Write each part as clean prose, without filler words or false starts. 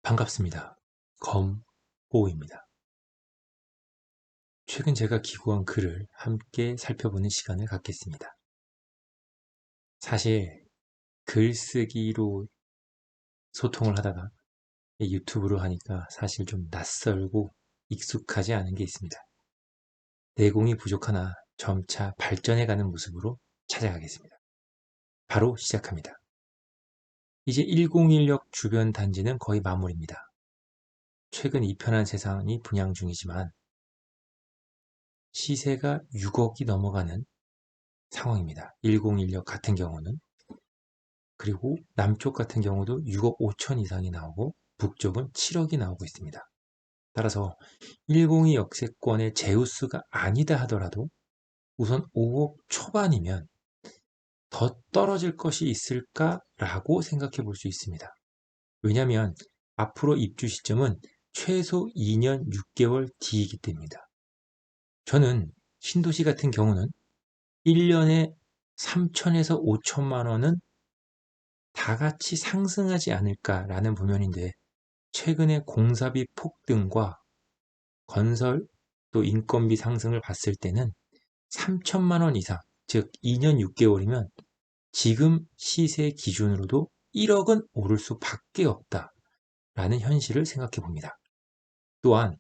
반갑습니다. 검호입니다. 최근 제가 기고한 글을 함께 살펴보는 시간을 갖겠습니다. 사실 글쓰기로 소통을 하다가 유튜브로 하니까 사실 좀 낯설고 익숙하지 않은 게 있습니다. 내공이 부족하나 점차 발전해가는 모습으로 찾아가겠습니다. 바로 시작합니다. 이제 1016 주변 단지는 거의 마무리입니다. 최근 이편한 세상이 분양 중이지만 시세가 6억이 넘어가는 상황입니다. 1016 같은 경우는. 그리고 남쪽 같은 경우도 6억 5천 이상이 나오고 북쪽은 7억이 나오고 있습니다. 따라서 102 역세권의 제우스가 아니다 하더라도 우선 5억 초반이면 더 떨어질 것이 있을까라고 생각해 볼 수 있습니다. 왜냐하면 앞으로 입주 시점은 최소 2년 6개월 뒤이기 때문입니다. 저는 신도시 같은 경우는 1년에 3천에서 5천만 원은 다 같이 상승하지 않을까라는 보면인데, 최근의 공사비 폭등과 건설 또 인건비 상승을 봤을 때는 3천만 원 이상, 즉 2년 6개월이면 지금 시세 기준으로도 1억은 오를 수밖에 없다라는 현실을 생각해 봅니다. 또한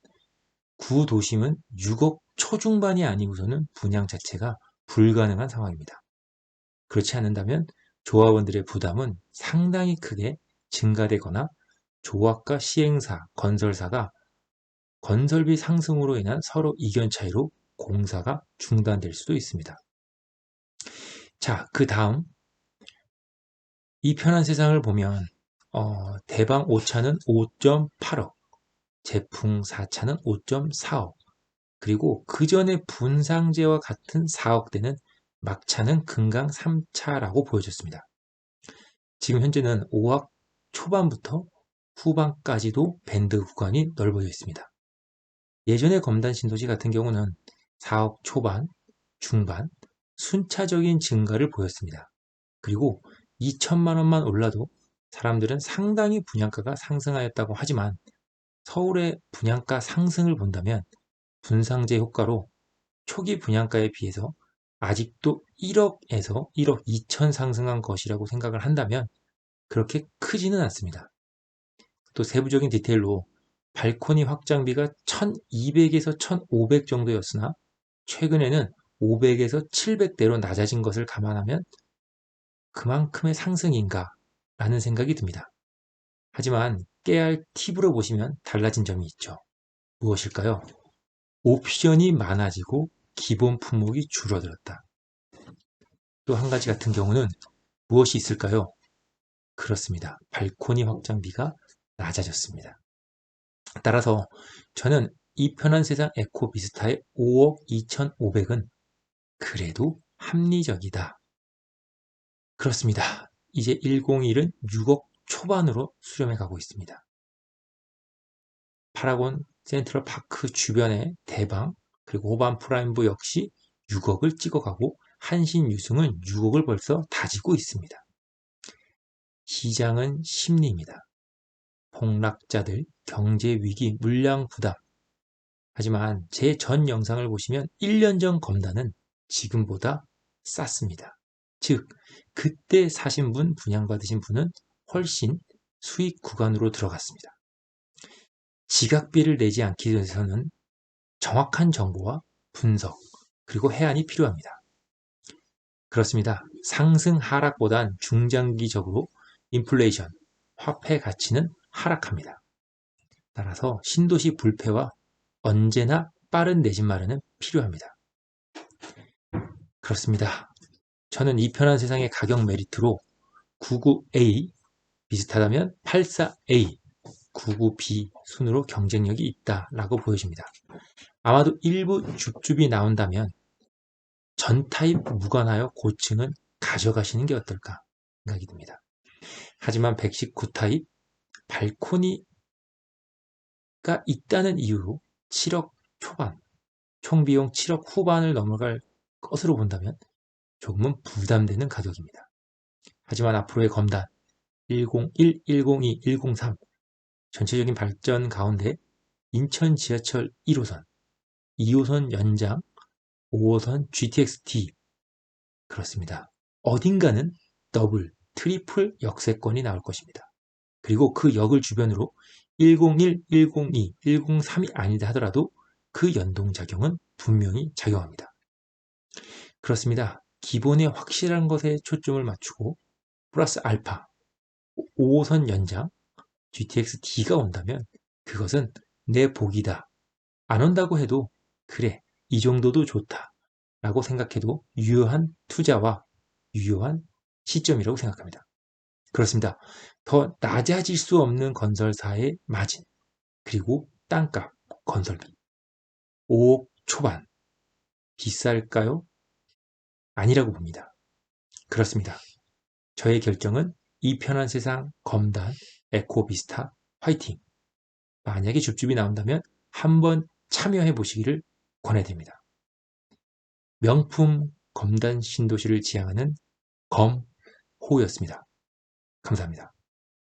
구도심은 6억 초중반이 아니고서는 분양 자체가 불가능한 상황입니다. 그렇지 않는다면 조합원들의 부담은 상당히 크게 증가되거나 조합과 시행사, 건설사가 건설비 상승으로 인한 서로 이견 차이로 공사가 중단될 수도 있습니다. 자, 그 다음 이 편한 세상을 보면 대방 5차는 5.8억, 제풍 4차는 5.4억, 그리고 그 전에 분상제와 같은 4억대는 막차는 금강 3차라고 보여졌습니다. 지금 현재는 5억 초반부터 후반까지도 밴드 구간이 넓어져 있습니다. 예전의 검단 신도시 같은 경우는 4억 초반, 중반, 순차적인 증가를 보였습니다. 그리고 2천만 원만 올라도 사람들은 상당히 분양가가 상승하였다고 하지만 서울의 분양가 상승을 본다면 분상제 효과로 초기 분양가에 비해서 아직도 1억에서 1억 2천 상승한 것이라고 생각을 한다면 그렇게 크지는 않습니다. 또 세부적인 디테일로 발코니 확장비가 1200에서 1500 정도였으나 최근에는 500에서 700대로 낮아진 것을 감안하면 그만큼의 상승인가 라는 생각이 듭니다. 하지만 깨알 팁으로 보시면 달라진 점이 있죠. 무엇일까요? 옵션이 많아지고 기본 품목이 줄어들었다. 또 한 가지 같은 경우는 무엇이 있을까요? 그렇습니다. 발코니 확장비가 낮아졌습니다. 따라서 저는 이 편한 세상 에코비스타의 5억 2,500은 그래도 합리적이다. 그렇습니다. 이제 101은 6억 초반으로 수렴해 가고 있습니다. 파라곤 센트럴파크 주변의 대방 그리고 호반 프라임부 역시 6억을 찍어가고 한신유승은 6억을 벌써 다지고 있습니다. 시장은 심리입니다. 폭락자들, 경제위기, 물량 부담. 하지만 제 전 영상을 보시면 1년 전 검단은 지금보다 쌌습니다. 즉, 그때 사신 분, 분양받으신 분은 훨씬 수익 구간으로 들어갔습니다. 지각비를 내지 않기 위해서는 정확한 정보와 분석, 그리고 해안이 필요합니다. 그렇습니다. 상승 하락보단 중장기적으로 인플레이션, 화폐 가치는 하락합니다. 따라서 신도시 불패와 언제나 빠른 내집 마련은 필요합니다. 그렇습니다. 저는 이 편한 세상의 가격 메리트로 99A 비슷하다면 84A, 99B 순으로 경쟁력이 있다라고 보여집니다. 아마도 일부 줍줍이 나온다면 전 타입 무관하여 고층은 가져가시는 게 어떨까 생각이 듭니다. 하지만 119 타입 발코니가 있다는 이유로 7억 초반, 총비용 7억 후반을 넘어갈 것으로 본다면 조금은 부담되는 가격입니다. 하지만 앞으로의 검단 101, 102, 103 전체적인 발전 가운데 인천 지하철 1호선, 2호선 연장, 5호선 GTX-D 그렇습니다. 어딘가는 더블, 트리플 역세권이 나올 것입니다. 그리고 그 역을 주변으로 101, 102, 103이 아니다 하더라도 그 연동작용은 분명히 작용합니다. 그렇습니다. 기본에 확실한 것에 초점을 맞추고 플러스 알파, 5호선 연장, GTX-D가 온다면 그것은 내 복이다. 안 온다고 해도 그래, 이 정도도 좋다 라고 생각해도 유효한 투자와 유효한 시점이라고 생각합니다. 그렇습니다. 더 낮아질 수 없는 건설사의 마진, 그리고 땅값, 건설비. 5억 초반. 비쌀까요? 아니라고 봅니다. 그렇습니다. 저의 결정은 이 편한 세상 검단, 에코비스타, 화이팅! 만약에 줍줍이 나온다면 한번 참여해 보시기를 권해드립니다. 명품 검단 신도시를 지향하는 검호였습니다. 감사합니다.